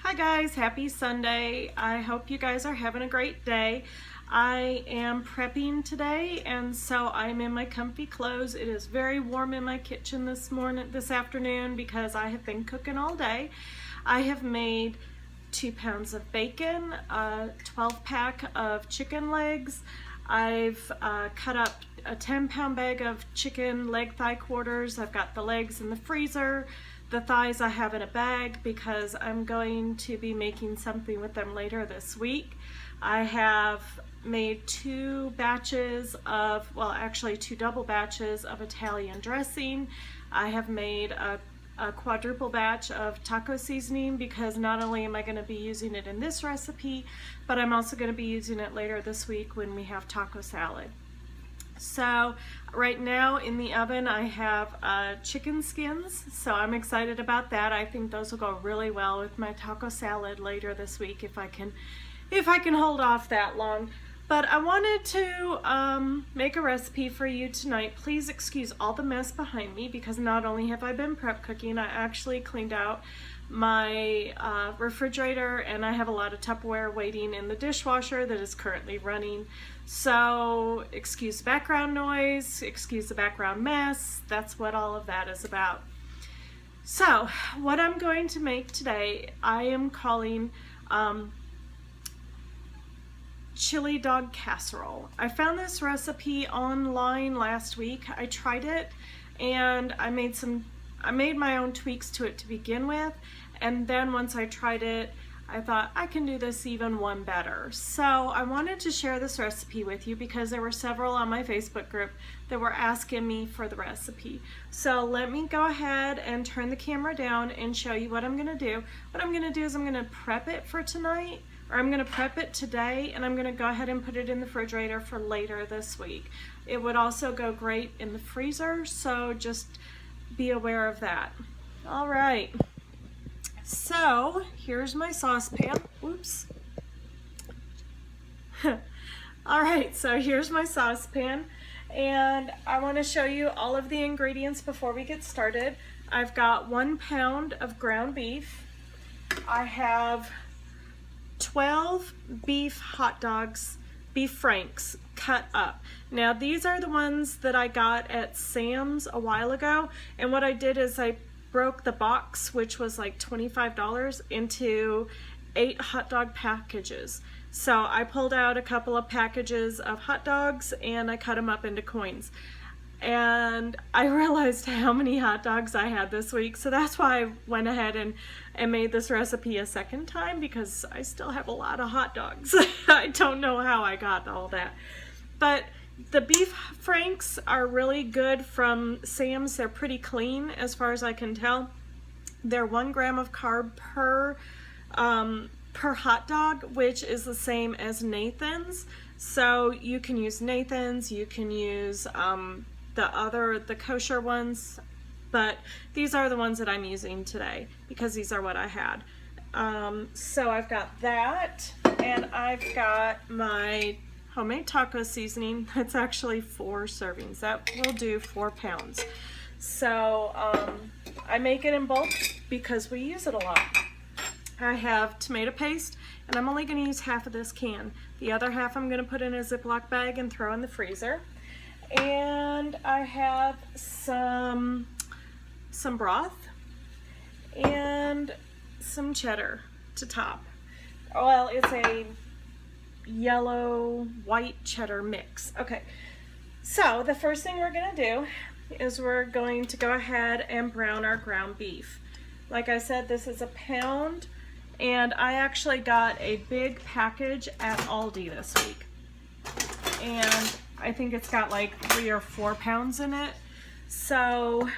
Hi guys, happy Sunday. I hope you guys are having a great day. I am prepping today and so I'm in my comfy clothes. It is very warm in my kitchen this afternoon because I have been cooking all day. I have made 2 pounds of bacon, a 12-pack of chicken legs. I've cut up a 10-pound bag of chicken leg thigh quarters. I've got the legs in the freezer. The thighs I have in a bag because I'm going to be making something with them later this week. I have made 2 batches of, well actually 2 double batches of Italian dressing. I have made a quadruple batch of taco seasoning because not only am I going to be using it in this recipe, but I'm also going to be using it later this week when we have taco salad. So right now in the oven I have chicken skins, so I'm excited about that. I think those will go really well with my taco salad later this week if I can hold off that long. But I wanted to make a recipe for you tonight. Please excuse all the mess behind me because not only have I been prep cooking, I actually cleaned out my refrigerator and I have a lot of Tupperware waiting in the dishwasher that is currently running. So excuse the background noise, excuse the background mess. That's what all of that is about. So what I'm going to make today, I am calling Chili Dog Casserole. I found this recipe online last week. I tried it and I made my own tweaks to it to begin with, and then once I tried it I thought I can do this even one better. So I wanted to share this recipe with you because there were several on my Facebook group that were asking me for the recipe. So let me go ahead and turn the camera down and show you what I'm going to do. What I'm going to do is I'm going to prep it for tonight, or I'm going to prep it today, and I'm going to go ahead and put it in the refrigerator for later this week. It would also go great in the freezer, so just be aware of that. All right, so here's my saucepan. Oops. All right, so here's my saucepan, and I want to show you all of the ingredients before we get started. I've got 1 pound of ground beef. I have 12 beef hot dogs, beef franks, cut up. Now these are the ones that I got at Sam's a while ago, and what I did is I broke the box, which was like $25, into 8 hot dog packages. So I pulled out a couple of packages of hot dogs and I cut them up into coins. And I realized how many hot dogs I had this week, so that's why I went ahead and made this recipe a second time, because I still have a lot of hot dogs. I don't know how I got all that. But the beef franks are really good from Sam's. They're pretty clean as far as I can tell. They're 1 gram of carb per hot dog, which is the same as Nathan's. So you can use Nathan's, you can use the kosher ones, but these are the ones that I'm using today because these are what I had. So I've got that, and I've got my homemade taco seasoning. That's actually 4 servings. That will do 4 pounds. So I make it in bulk because we use it a lot. I have tomato paste, and I'm only going to use half of this can. The other half I'm going to put in a Ziploc bag and throw in the freezer. And I have some broth and some cheddar to top. Well, it's a yellow white cheddar mix. Okay, so the first thing we're going to do is we're going to go ahead and brown our ground beef. Like I said, this is 1 pound, and I actually got a big package at Aldi this week, and I think it's got like 3 or 4 pounds in it. So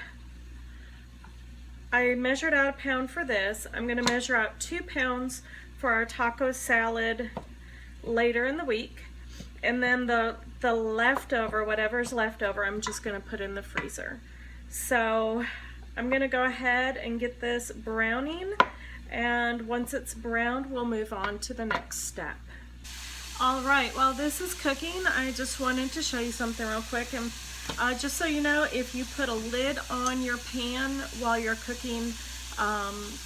I measured out 1 pound for this. I'm going to measure out 2 pounds for our taco salad later in the week, and then the leftover, whatever's left over, I'm just going to put in the freezer. So I'm going to go ahead and get this browning, and once it's browned we'll move on to the next step. All right, while this is cooking, I just wanted to show you something real quick. And just so you know, if you put a lid on your pan while you're cooking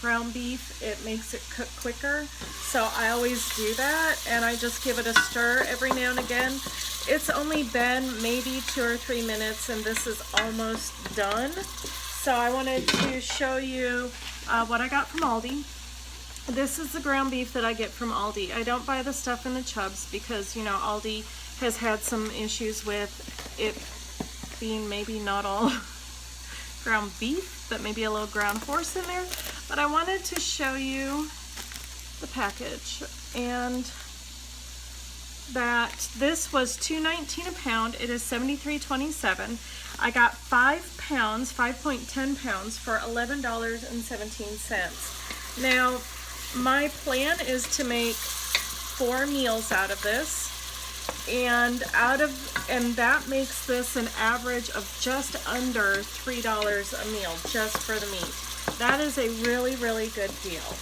ground beef, it makes it cook quicker. So I always do that, and I just give it a stir every now and again. It's only been maybe 2 or 3 minutes, and this is almost done. So I wanted to show you what I got from Aldi. This is the ground beef that I get from Aldi. I don't buy the stuff in the Chubs because, you know, Aldi has had some issues with it being maybe not all ground beef, but maybe a little ground horse in there. But I wanted to show you the package, and that this was $2.19 a pound. It is $73.27. I got 5 pounds, 5.10 pounds for $11.17. Now, my plan is to make 4 meals out of this, and that makes this an average of just under $3 a meal just for the meat. That is a really, really good deal.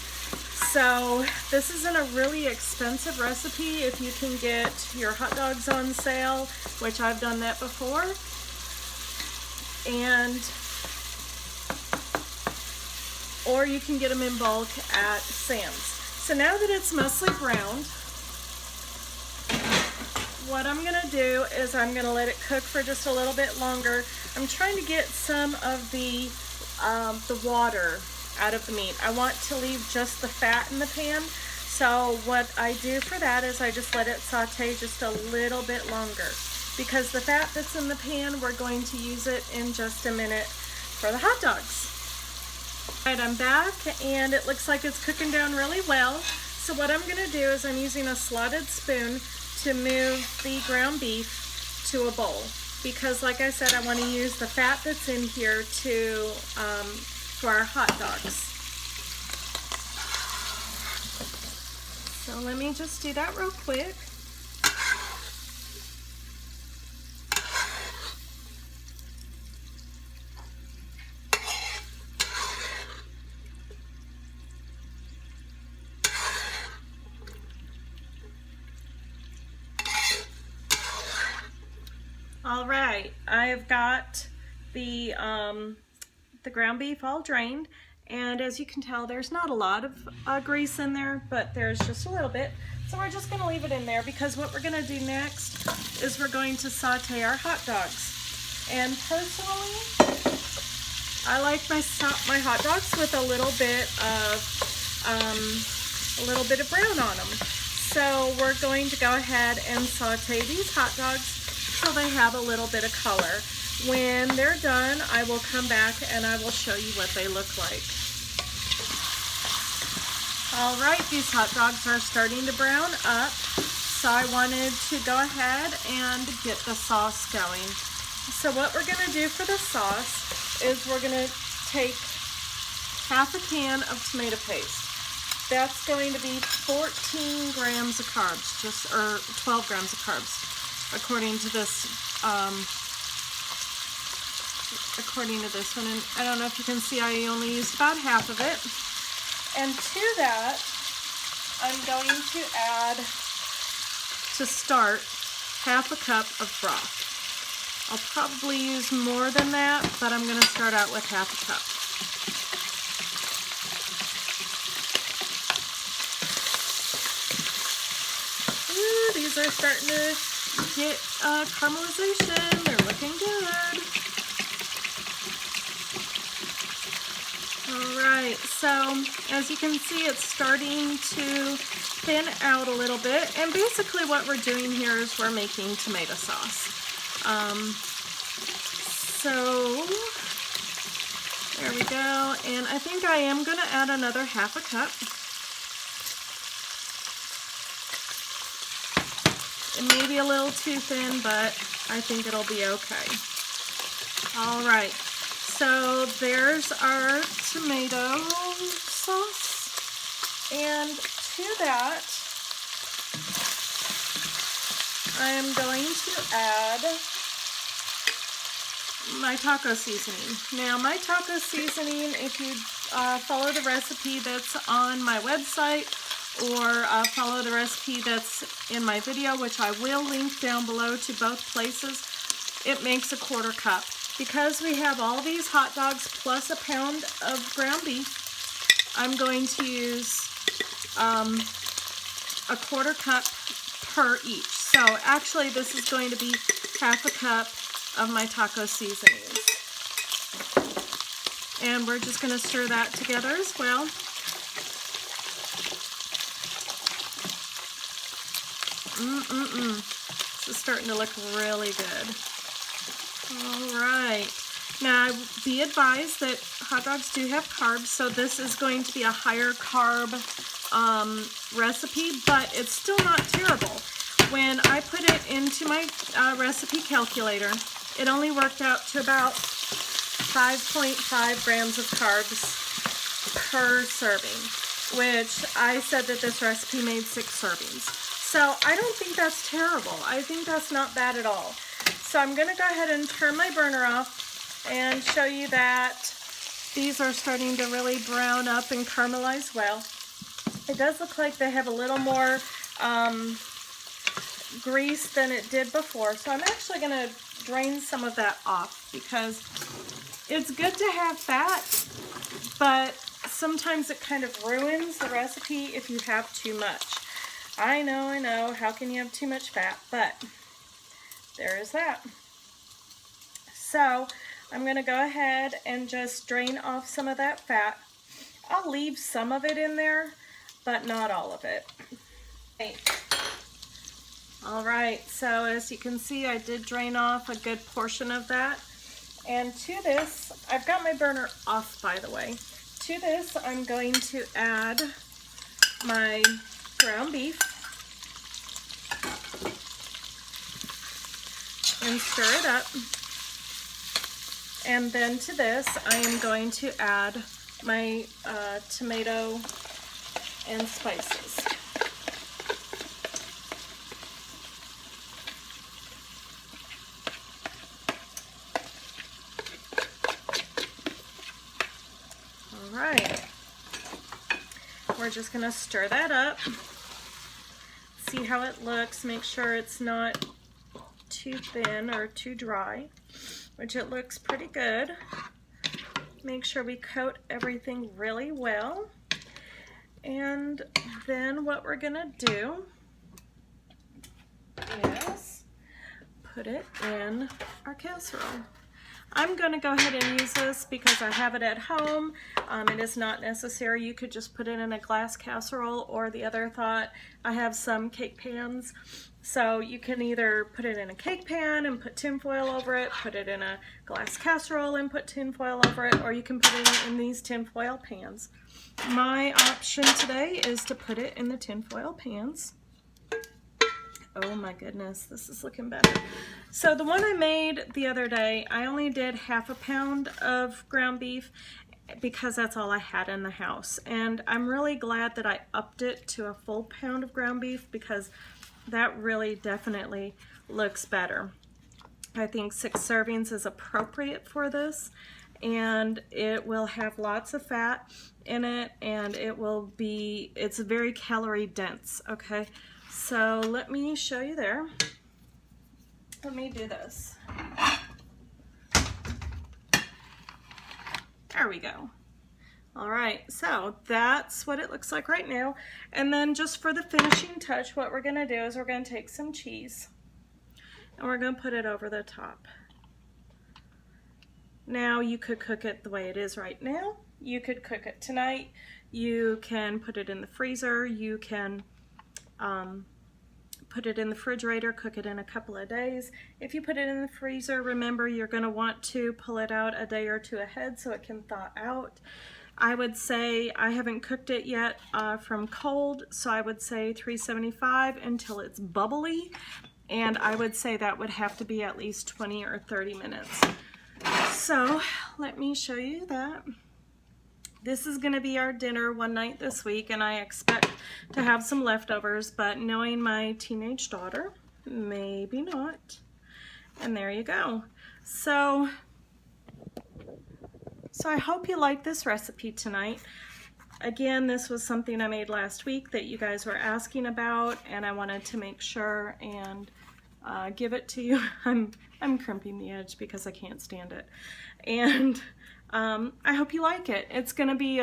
So this isn't a really expensive recipe if you can get your hot dogs on sale, which I've done that before. Or you can get them in bulk at Sam's. So now that it's mostly browned, what I'm gonna do is I'm gonna let it cook for just a little bit longer. I'm trying to get some of the water out of the meat. I want to leave just the fat in the pan. So what I do for that is I just let it saute just a little bit longer, because the fat that's in the pan, we're going to use it in just a minute for the hot dogs. All right, I'm back, and it looks like it's cooking down really well. So what I'm gonna do is I'm using a slotted spoon to move the ground beef to a bowl, because like I said, I want to use the fat that's in here to for our hot dogs. So let me just do that real quick. All right, I've got the ground beef all drained, and as you can tell, there's not a lot of grease in there, but there's just a little bit. So we're just gonna leave it in there, because what we're gonna do next is we're going to saute our hot dogs. And personally, I like my hot dogs with a little bit of brown on them. So we're going to go ahead and saute these hot dogs so they have a little bit of color. When they're done, I will come back and I will show you what they look like. All right, these hot dogs are starting to brown up, so I wanted to go ahead and get the sauce going. So what we're gonna do for the sauce is we're gonna take half a can of tomato paste. That's going to be 14 grams of carbs, or 12 grams of carbs, according to this one. And I don't know if you can see, I only used about half of it. And to that, I'm going to add, to start, half a cup of broth. I'll probably use more than that, but I'm going to start out with half a cup. Ooh, these are starting to get caramelization. They're looking good. Alright, so as you can see, it's starting to thin out a little bit, and basically what we're doing here is we're making tomato sauce. So there we go, and I think I am going to add another half a cup. It may be a little too thin, but I think it'll be okay. Alright. So there's our tomato sauce, and to that I am going to add my taco seasoning. Now my taco seasoning, if you follow the recipe that's on my website, or follow the recipe that's in my video, which I will link down below to both places, it makes a 1/4 cup. Because we have all these hot dogs plus a pound of ground beef, I'm going to use a quarter cup per each. So actually this is going to be half a cup of my taco seasonings. And we're just going to stir that together as well. This is starting to look really good. All right. Now, be advised that hot dogs do have carbs, so this is going to be a higher carb recipe, but it's still not terrible. When I put it into my recipe calculator, it only worked out to about 5.5 grams of carbs per serving, which I said that this recipe made 6 servings. So I don't think that's terrible. I think that's not bad at all. So I'm going to go ahead and turn my burner off and show you that these are starting to really brown up and caramelize well. It does look like they have a little more grease than it did before. So I'm actually going to drain some of that off because it's good to have fat, but sometimes it kind of ruins the recipe if you have too much. I know, how can you have too much fat? But there is that. So I'm going to go ahead and just drain off some of that fat. I'll leave some of it in there, but not all of it. All right, so as you can see, I did drain off a good portion of that. And to this, I've got my burner off, by the way. To this, I'm going to add my ground beef and stir it up. And then to this, I am going to add my tomato and spices. All right. We're just going to stir that up. See how it looks. Make sure it's not too thin or too dry, which it looks pretty good. Make sure we coat everything really well. And then what we're gonna do is put it in our casserole. I'm gonna go ahead and use this because I have it at home. It is not necessary. You could just put it in a glass casserole, or the other thought, I have some cake pans. So you can either put it in a cake pan and put tin foil over it, put it in a glass casserole and put tin foil over it, or you can put it in these tin foil pans. My option today is to put it in the tin foil pans. Oh my goodness, this is looking better. So the one I made the other day, I only did half a pound of ground beef because that's all I had in the house. And I'm really glad that I upped it to a full pound of ground beef because that really definitely looks better. I think 6 servings is appropriate for this, and it will have lots of fat in it, and it's very calorie dense, okay? So let me show you there. Let me do this. There we go. All right, so that's what it looks like right now. And then just for the finishing touch, what we're gonna do is we're gonna take some cheese and we're gonna put it over the top. Now you could cook it the way it is right now. You could cook it tonight. You can put it in the freezer. You can put it in the refrigerator, cook it in a couple of days. If you put it in the freezer, remember you're gonna want to pull it out a day or two ahead so it can thaw out. I would say, I haven't cooked it yet from cold, so I would say 375 until it's bubbly, and I would say that would have to be at least 20 or 30 minutes. So let me show you that. This is going to be our dinner one night this week, and I expect to have some leftovers, but knowing my teenage daughter, maybe not. And there you go. So I hope you like this recipe tonight. Again, this was something I made last week that you guys were asking about, and I wanted to make sure and give it to you. I'm crimping the edge because I can't stand it. And I hope you like it. It's gonna be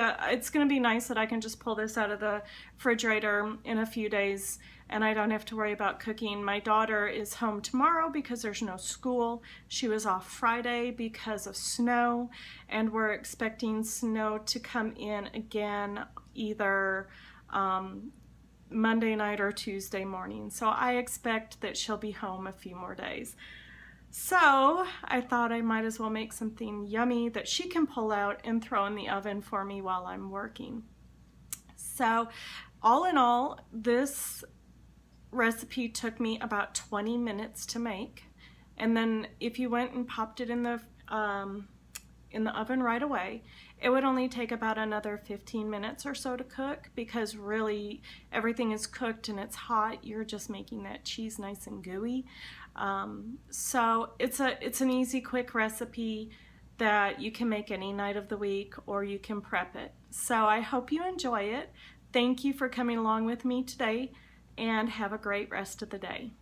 nice that I can just pull this out of the refrigerator in a few days and I don't have to worry about cooking. My daughter is home tomorrow because there's no school. She was off Friday because of snow, and we're expecting snow to come in again either Monday night or Tuesday morning. So I expect that she'll be home a few more days. So I thought I might as well make something yummy that she can pull out and throw in the oven for me while I'm working. So all in all, this recipe took me about 20 minutes to make. And then if you went and popped it in the oven right away, it would only take about another 15 minutes or so to cook, because really everything is cooked and it's hot. You're just making that cheese nice and gooey. So it's an easy, quick recipe that you can make any night of the week, or you can prep it. So I hope you enjoy it. Thank you for coming along with me today, and have a great rest of the day.